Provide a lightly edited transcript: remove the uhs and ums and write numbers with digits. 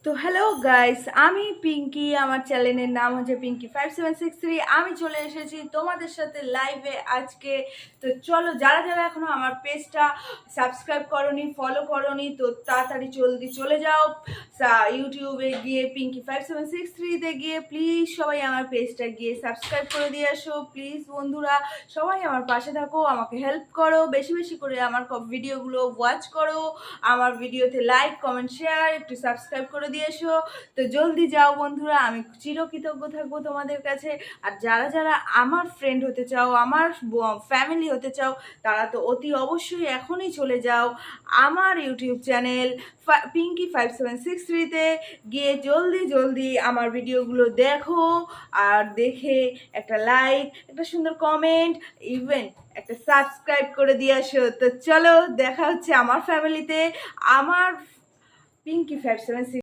তো hello guys, আমি পিঙ্কি। আমার চ্যানেলের নাম হচ্ছে পিঙ্কি5763। আমি চলে এসেছি তোমাদের সাথে লাইভে আজকে। তো চলো, যারা যারা এখনো আমার পেজটা সাবস্ক্রাইব করনি, ফলো করনি, তো তাড়াতাড়ি জলদি চলে যাও ইউটিউবে গিয়ে পিঙ্কি5763তে গিয়ে প্লিজ সবাই আমার পেজটা গিয়ে সাবস্ক্রাইব করে দিয়ে আসো। প্লিজ বন্ধুরা, সবাই আমার পাশে থাকো, আমাকে হেল্প করো, বেশি বেশি করে আমার ভিডিওগুলো ওয়াচ করো, আমার ভিডিওতে লাইক কমেন্ট শেয়ার একটু সাবস্ক্রাইব করে দিয়ে এসো। তো জলদি যাও বন্ধুরা, আমি চিরকৃতজ্ঞ থাকবো তোমাদের কাছে। আর যারা যারা আমার ফ্রেন্ড হতে চাও, আমার ফ্যামিলি হতে চাও, তারা তো অতি অবশ্যই এখনই চলে যাও আমার ইউটিউব চ্যানেল পিঙ্কি5763তে গিয়ে জলদি জলদি আমার ভিডিওগুলো দেখো। আর দেখে একটা লাইক, একটা সুন্দর কমেন্ট, ইভেন একটা সাবস্ক্রাইব করে দিয়ে আসো। তো চলো, দেখা হচ্ছে আমার ফ্যামিলিতে, আমার পিঙ্কি5763